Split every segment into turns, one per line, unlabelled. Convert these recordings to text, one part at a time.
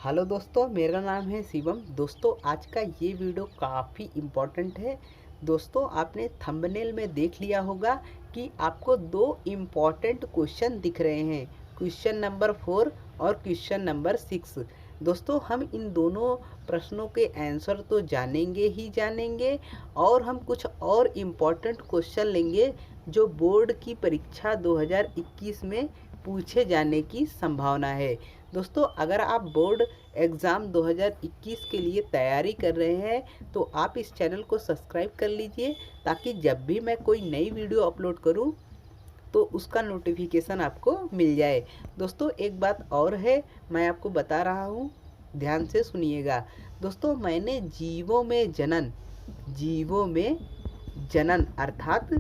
Hello दोस्तों, मेरा नाम है शिवम। दोस्तों, आज का ये वीडियो काफ़ी इम्पोर्टेंट है। दोस्तों, आपने थंबनेल में देख लिया होगा कि आपको दो इम्पोर्टेंट क्वेश्चन दिख रहे हैं, क्वेश्चन नंबर 4 और क्वेश्चन नंबर 6। दोस्तों, हम इन दोनों प्रश्नों के आंसर तो जानेंगे ही जानेंगे और हम कुछ और इम्पोर्टेंट क्वेश्चन लेंगे जो बोर्ड की परीक्षा 2021 में पूछे जाने की संभावना है। दोस्तों, अगर आप बोर्ड एग्ज़ाम 2021 के लिए तैयारी कर रहे हैं तो आप इस चैनल को सब्सक्राइब कर लीजिए, ताकि जब भी मैं कोई नई वीडियो अपलोड करूं तो उसका नोटिफिकेशन आपको मिल जाए। दोस्तों, एक बात और है, मैं आपको बता रहा हूं, ध्यान से सुनिएगा। दोस्तों, मैंने जीवों में जनन अर्थात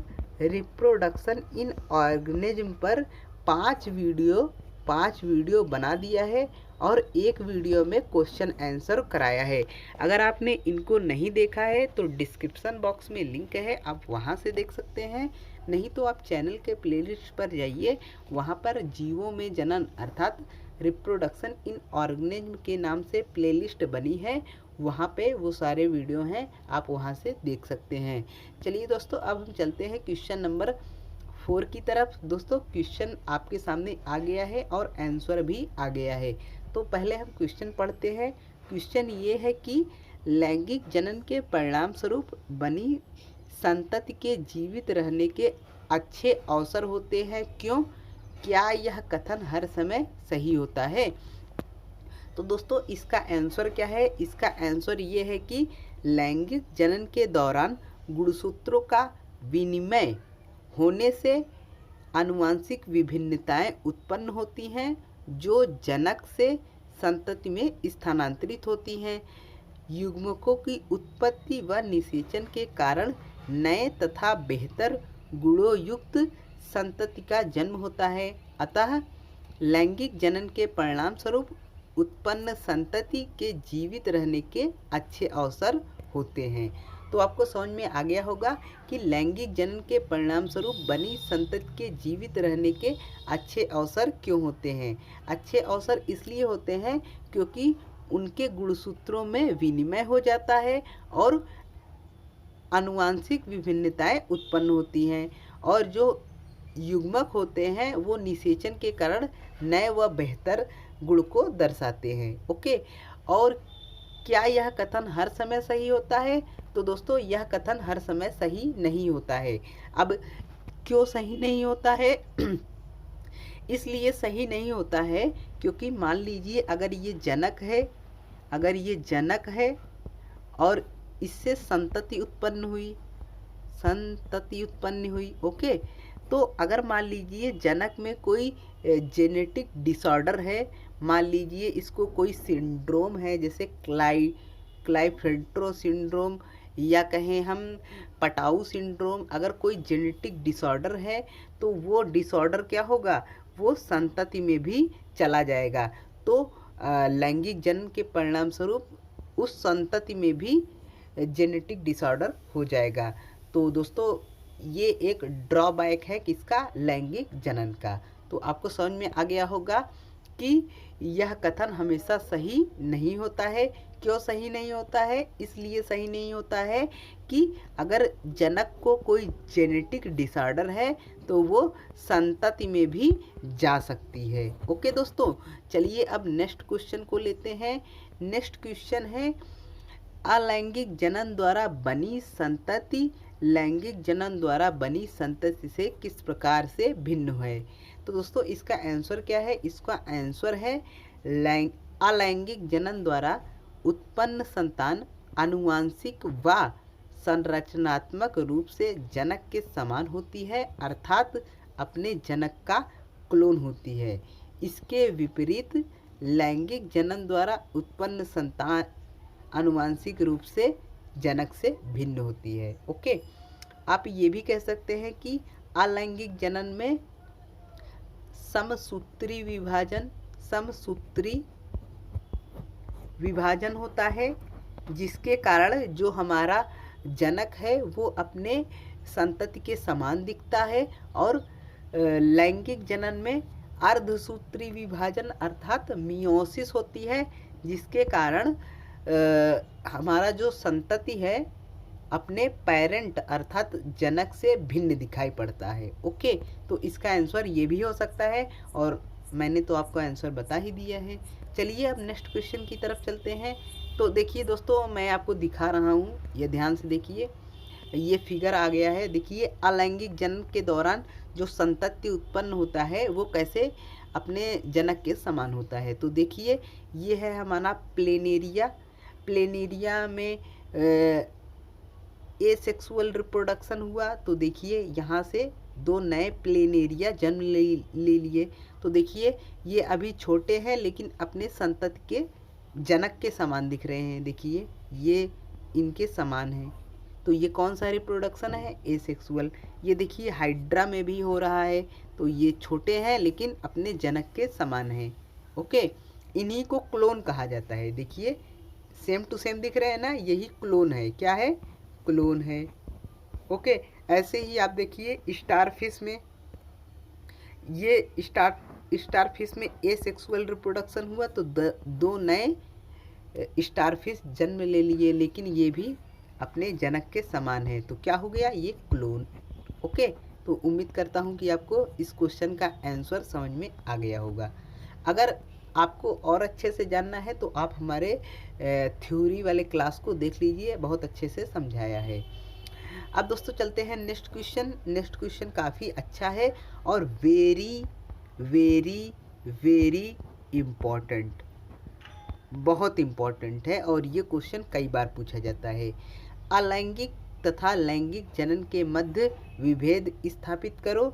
रिप्रोडक्शन इन ऑर्गेनिज्म पर पाँच वीडियो बना दिया है और एक वीडियो में क्वेश्चन आंसर कराया है। अगर आपने इनको नहीं देखा है तो डिस्क्रिप्शन बॉक्स में लिंक है, आप वहां से देख सकते हैं। नहीं तो आप चैनल के प्लेलिस्ट पर जाइए, वहां पर जीवों में जनन अर्थात रिप्रोडक्शन इन ऑर्गेनिज्म के नाम से प्लेलिस्ट बनी है, वहाँ पे वो सारे वीडियो हैं, आप वहाँ से देख सकते हैं। चलिए दोस्तों, अब हम चलते हैं क्वेश्चन नंबर 4 की तरफ। दोस्तों, क्वेश्चन आपके सामने आ गया है और आंसर भी आ गया है। तो पहले हम क्वेश्चन पढ़ते हैं। क्वेश्चन ये है कि लैंगिक जनन के परिणाम स्वरूप बनी संतति के जीवित रहने के अच्छे अवसर होते हैं, क्यों? क्या यह कथन हर समय सही होता है? तो दोस्तों, इसका आंसर क्या है? इसका आंसर ये है कि लैंगिक जनन के दौरान गुणसूत्रों का विनिमय होने से आनुवंशिक विभिन्नताएं उत्पन्न होती हैं, जो जनक से संतति में स्थानांतरित होती हैं। युग्मकों की उत्पत्ति व निषेचन के कारण नए तथा बेहतर गुणों युक्त संतति का जन्म होता है। अतः लैंगिक जनन के परिणाम स्वरूप उत्पन्न संतति के जीवित रहने के अच्छे अवसर होते हैं। तो आपको समझ में आ गया होगा कि लैंगिक जनन के परिणाम स्वरूप बनी संतति के जीवित रहने के अच्छे अवसर क्यों होते हैं। अच्छे अवसर इसलिए होते हैं क्योंकि उनके गुणसूत्रों में विनिमय हो जाता है और आनुवंशिक विभिन्नताएं उत्पन्न होती हैं, और जो युग्मक होते हैं वो निषेचन के कारण नए व बेहतर गुण को दर्शाते हैं। ओके, और क्या यह कथन हर समय सही होता है? तो दोस्तों, यह कथन हर समय सही नहीं होता है। अब क्यों सही नहीं होता है? इसलिए सही नहीं होता है क्योंकि मान लीजिए अगर ये जनक है और इससे संतति उत्पन्न हुई। ओके, तो अगर मान लीजिए जनक में कोई जेनेटिक डिसऑर्डर है, मान लीजिए इसको कोई सिंड्रोम है, जैसे क्लाइफेल्ट्रो सिंड्रोम या कहें हम पटाऊ सिंड्रोम, अगर कोई जेनेटिक डिसऑर्डर है तो वो डिसऑर्डर क्या होगा? वो संतति में भी चला जाएगा। तो लैंगिक जनन के परिणाम स्वरूप उस संतति में भी जेनेटिक डिसऑर्डर हो जाएगा। तो दोस्तों, ये एक ड्रॉबैक है किसका? लैंगिक जनन का। तो आपको समझ में आ गया होगा कि यह कथन हमेशा सही नहीं होता है। क्यों सही नहीं होता है? इसलिए सही नहीं होता है कि अगर जनक को कोई जेनेटिक डिसऑर्डर है तो वो संतति में भी जा सकती है। ओके दोस्तों, चलिए अब नेक्स्ट क्वेश्चन को लेते हैं। नेक्स्ट क्वेश्चन है, अलैंगिक जनन द्वारा बनी संतति लैंगिक जनन द्वारा बनी संतति से किस प्रकार से भिन्न है? तो दोस्तों, इसका आंसर क्या है? इसका आंसर है अलैंगिक जनन द्वारा उत्पन्न संतान आनुवंशिक व संरचनात्मक रूप से जनक के समान होती है, अर्थात अपने जनक का क्लोन होती है। इसके विपरीत लैंगिक जनन द्वारा उत्पन्न संतान आनुवंशिक रूप से जनक से भिन्न होती है। ओके, आप ये भी कह सकते हैं कि अलैंगिक जनन में समसूत्री विभाजन होता है, जिसके कारण जो हमारा जनक है वो अपने संतति के समान दिखता है, और लैंगिक जनन में अर्धसूत्री विभाजन अर्थात मियोसिस होती है, जिसके कारण हमारा जो संतति है अपने पेरेंट अर्थात जनक से भिन्न दिखाई पड़ता है। ओके, तो इसका आंसर ये भी हो सकता है और मैंने तो आपको आंसर बता ही दिया है। चलिए अब नेक्स्ट क्वेश्चन की तरफ चलते हैं। तो देखिए दोस्तों, मैं आपको दिखा रहा हूँ, ये ध्यान से देखिए, ये फिगर आ गया है। देखिए अलैंगिक जन्म के दौरान जो संतति उत्पन्न होता है वो कैसे अपने जनक के समान होता है। तो देखिए ये है हमारा प्लेनेरिया। प्लेनेरिया में एसेक्सुअल रिप्रोडक्शन हुआ। तो देखिए यहाँ से दो नए प्लेनेरिया जन्म ले लिए। तो देखिए ये अभी छोटे हैं लेकिन अपने संतति के जनक के समान दिख रहे हैं। देखिए ये इनके समान है। तो ये कौन सा रिप्रोडक्शन है? एसेक्सुअल। ये देखिए हाइड्रा में भी हो रहा है। तो ये छोटे हैं लेकिन अपने जनक के समान हैं। ओके, इन्हीं को क्लोन कहा जाता है। देखिए सेम टू सेम दिख रहे हैं ना, यही क्लोन है। क्या है? क्लोन है। ओके, ऐसे ही आप देखिए स्टारफिश में, ये स्टारफिश में एसेक्सुअल रिप्रोडक्शन हुआ तो दो नए स्टारफिश जन्म ले लिए लेकिन ये भी अपने जनक के समान है। तो क्या हो गया? ये क्लोन। ओके, तो उम्मीद करता हूँ कि आपको इस क्वेश्चन का आंसर समझ में आ गया होगा। अगर आपको और अच्छे से जानना है तो आप हमारे थ्योरी वाले क्लास को देख लीजिए, बहुत अच्छे से समझाया है। अब दोस्तों चलते हैं नेक्स्ट क्वेश्चन। नेक्स्ट क्वेश्चन काफ़ी अच्छा है और वेरी वेरी वेरी इम्पॉर्टेंट, बहुत इम्पॉर्टेंट है और ये क्वेश्चन कई बार पूछा जाता है। अलैंगिक तथा लैंगिक जनन के मध्य विभेद स्थापित करो।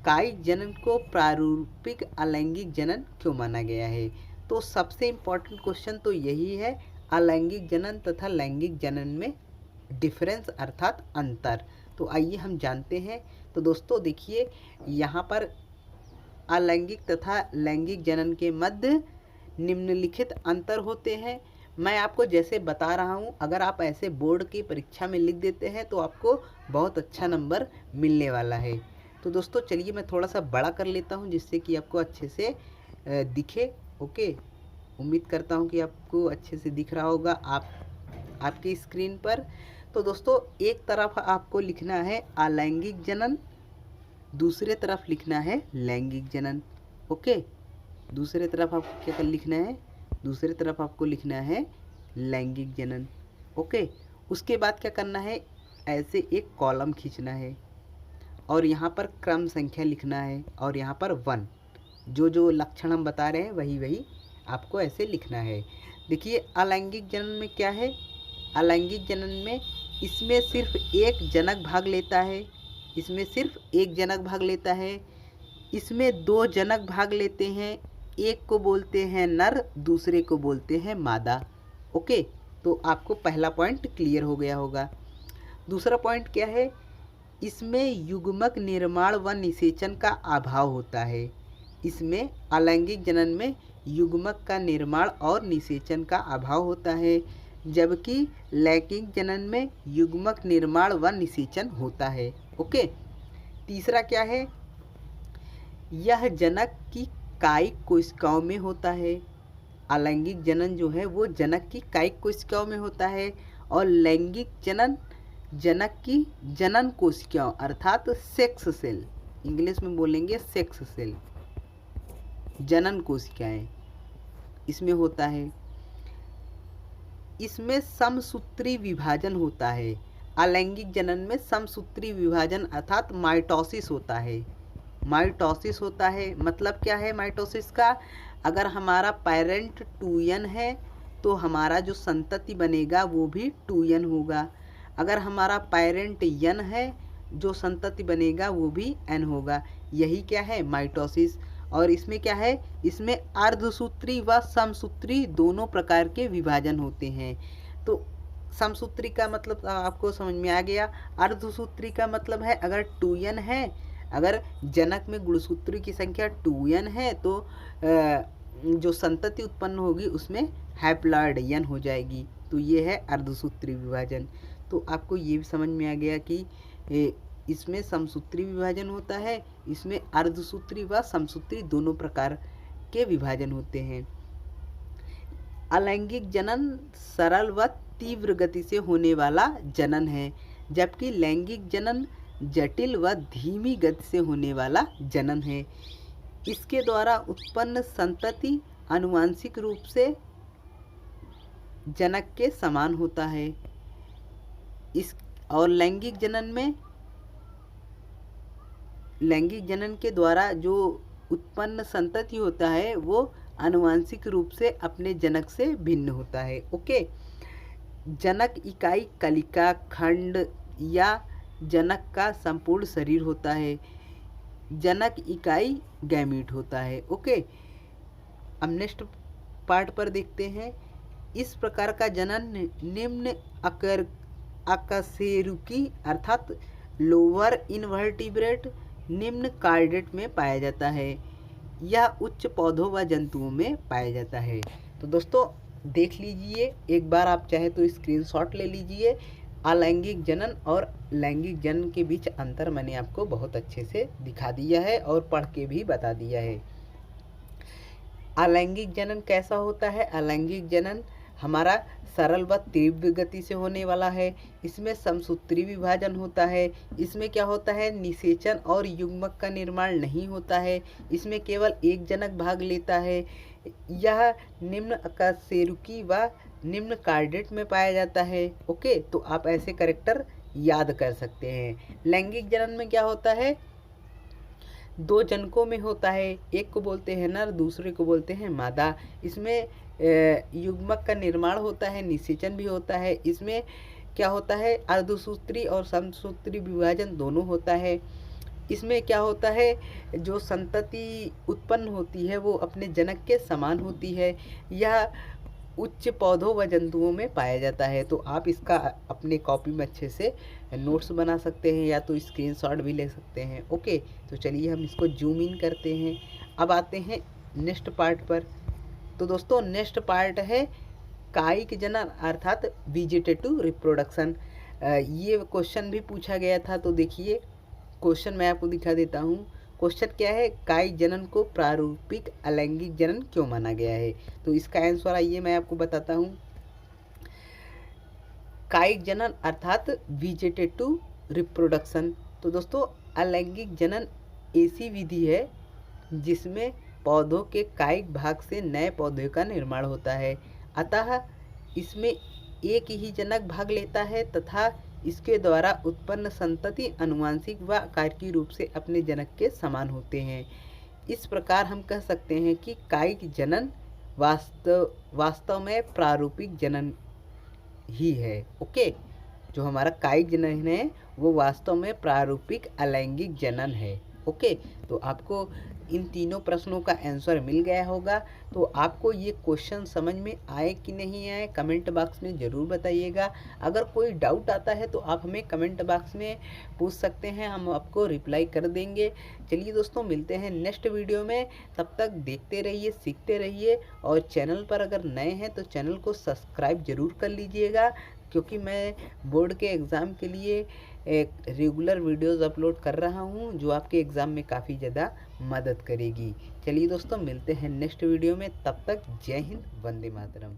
कायिक जनन को प्रारूपिक अलैंगिक जनन क्यों माना गया है? तो सबसे इम्पॉर्टेंट क्वेश्चन तो यही है, अलैंगिक जनन तथा लैंगिक जनन में डिफरेंस अर्थात अंतर। तो आइए हम जानते हैं। तो दोस्तों देखिए यहाँ पर अलैंगिक तथा लैंगिक जनन के मध्य निम्नलिखित अंतर होते हैं। मैं आपको जैसे बता रहा हूँ, अगर आप ऐसे बोर्ड की परीक्षा में लिख देते हैं तो आपको बहुत अच्छा नंबर मिलने वाला है। तो दोस्तों चलिए मैं थोड़ा सा बड़ा कर लेता हूँ जिससे कि आपको अच्छे से दिखे। ओके, उम्मीद करता हूँ कि आपको अच्छे से दिख रहा होगा आपकी स्क्रीन पर। तो दोस्तों एक तरफ आपको लिखना है अलैंगिक जनन, दूसरे तरफ लिखना है लैंगिक जनन। ओके, दूसरे तरफ आपको क्या लिखना है? दूसरे तरफ आपको लिखना है लैंगिक जनन। ओके, उसके बाद क्या करना है? ऐसे एक कॉलम खींचना है और यहाँ पर क्रम संख्या लिखना है और यहाँ पर 1। जो लक्षण हम बता रहे हैं वही आपको ऐसे लिखना है। देखिए अलैंगिक जनन में क्या है? अलैंगिक जनन में इसमें सिर्फ एक जनक भाग लेता है, इसमें सिर्फ एक जनक भाग लेता है। इसमें दो जनक भाग लेते हैं, एक को बोलते हैं नर, दूसरे को बोलते हैं मादा। ओके, तो आपको पहला पॉइंट क्लियर हो गया होगा। दूसरा पॉइंट क्या है? इसमें युग्मक निर्माण व निषेचन का अभाव होता है। इसमें अलैंगिक जनन में युग्मक का निर्माण और निषेचन का अभाव होता है, जबकि लैंगिक जनन में युग्मक निर्माण व निषेचन होता है। ओके, तीसरा क्या है? यह जनक की कायिक कोशिकाओं में होता है। अलैंगिक जनन जो है वो जनक की कायिक कोशिकाओं में होता है और लैंगिक जनन जनक की जनन कोशिकाओं अर्थात सेक्स सेल, इंग्लिश में बोलेंगे सेक्स सेल, जनन कोशिकाएं इसमें होता है। इसमें समसूत्री विभाजन होता है। अलैंगिक जनन में समसूत्री विभाजन अर्थात माइटोसिस होता है। माइटोसिस होता है मतलब क्या है माइटोसिस का? अगर हमारा पेरेंट 2n है तो हमारा जो संतति बनेगा वो भी 2n होगा। अगर हमारा पेरेंट n है, जो संतति बनेगा वो भी n होगा। यही क्या है? माइटोसिस। और इसमें क्या है? इसमें अर्धसूत्री व समसूत्री दोनों प्रकार के विभाजन होते हैं। तो समसूत्री का मतलब आपको समझ में आ गया। अर्धसूत्री का मतलब है अगर 2n है, अगर जनक में गुणसूत्री की संख्या 2n है तो जो संतति उत्पन्न होगी उसमें हैप्लॉइड n हो जाएगी। तो ये है अर्धसूत्री विभाजन। तो आपको ये भी समझ में आ गया कि इसमें समसूत्री विभाजन होता है, इसमें अर्धसूत्री व समसूत्री दोनों प्रकार के विभाजन होते हैं। अलैंगिक जनन सरल व तीव्र गति से होने वाला जनन है, जबकि लैंगिक जनन जटिल व धीमी गति से होने वाला जनन है। इसके द्वारा उत्पन्न संतति आनुवंशिक रूप से जनक के समान होता है। इस और लैंगिक जनन के द्वारा जो उत्पन्न संतति होता है वो आनुवंशिक रूप से अपने जनक से भिन्न होता है। ओके, जनक इकाई कलिका खंड या जनक का संपूर्ण शरीर होता है। जनक इकाई गैमीट होता है। ओके, अब नेक्स्ट पार्ट पर देखते हैं। इस प्रकार का जनन निम्न अकशेरुकी अर्थात लोअर इनवर्टिब्रेट निम्न कार्डेट में पाया जाता है या उच्च पौधों व जंतुओं में पाया जाता है। तो दोस्तों देख लीजिए, एक बार आप चाहे तो स्क्रीनशॉट ले लीजिए। अलैंगिक जनन और लैंगिक जनन के बीच अंतर मैंने आपको बहुत अच्छे से दिखा दिया है और पढ़ के भी बता दिया है। अलैंगिक जनन कैसा होता है? अलैंगिक जनन हमारा सरल व तीव्र गति से होने वाला है। इसमें समसूत्री विभाजन होता है। इसमें क्या होता है? निषेचन और युग्मक का निर्माण नहीं होता है। इसमें केवल एक जनक भाग लेता है। यह निम्न अकशेरुकी व निम्न कार्डेट में पाया जाता है। ओके, तो आप ऐसे कैरेक्टर याद कर सकते हैं। लैंगिक जनन में क्या होता है? दो जनकों में होता है, एक को बोलते हैं नर, दूसरे को बोलते हैं मादा। इसमें युग्मक का निर्माण होता है, निषेचन भी होता है। इसमें क्या होता है? अर्धसूत्री और समसूत्री विभाजन दोनों होता है। इसमें क्या होता है? जो संतति उत्पन्न होती है वो अपने जनक के समान होती है। यह उच्च पौधों व जंतुओं में पाया जाता है। तो आप इसका अपने कॉपी में अच्छे से नोट्स बना सकते हैं या तो स्क्रीनशॉट भी ले सकते हैं। ओके, तो चलिए हम इसको जूम इन करते हैं। अब आते हैं नेक्स्ट पार्ट पर। तो दोस्तों नेक्स्ट पार्ट है कायिक जनन अर्थात वेजिटेटिव रिप्रोडक्शन। ये क्वेश्चन भी पूछा गया था। तो देखिए क्वेश्चन मैं आपको दिखा देता हूँ। क्वेश्चन क्या है? कायिक जनन को प्रारूपिक अलैंगिक जनन क्यों माना गया है? तो इसका आंसर आइए मैं आपको बताता हूँ। कायिक जनन अर्थात वेजिटेटिव रिप्रोडक्शन। तो दोस्तों अलैंगिक जनन ऐसी विधि है जिसमें पौधों के कायिक भाग से नए पौधे का निर्माण होता है। अतः इसमें एक ही जनक भाग लेता है तथा इसके द्वारा उत्पन्न संतति आनुवंशिक व आकारिक रूप से अपने जनक के समान होते हैं। इस प्रकार हम कह सकते हैं कि कायिक जनन वास्तव में प्रारूपिक जनन ही है। ओके, जो हमारा कायिक जनन है वो वास्तव में प्रारूपिक अलैंगिक जनन है। ओके, तो आपको इन तीनों प्रश्नों का आंसर मिल गया होगा। तो आपको ये क्वेश्चन समझ में आए कि नहीं आए कमेंट बॉक्स में ज़रूर बताइएगा। अगर कोई डाउट आता है तो आप हमें कमेंट बॉक्स में पूछ सकते हैं, हम आपको रिप्लाई कर देंगे। चलिए दोस्तों मिलते हैं नेक्स्ट वीडियो में। तब तक देखते रहिए, सीखते रहिए और चैनल पर अगर नए हैं तो चैनल को सब्सक्राइब ज़रूर कर लीजिएगा, क्योंकि मैं बोर्ड के एग्ज़ाम के लिए एक रेगुलर वीडियोज़ अपलोड कर रहा हूं जो आपके एग्ज़ाम में काफ़ी ज़्यादा मदद करेगी। चलिए दोस्तों मिलते हैं नेक्स्ट वीडियो में। तब तक जय हिंद, वंदे मातरम।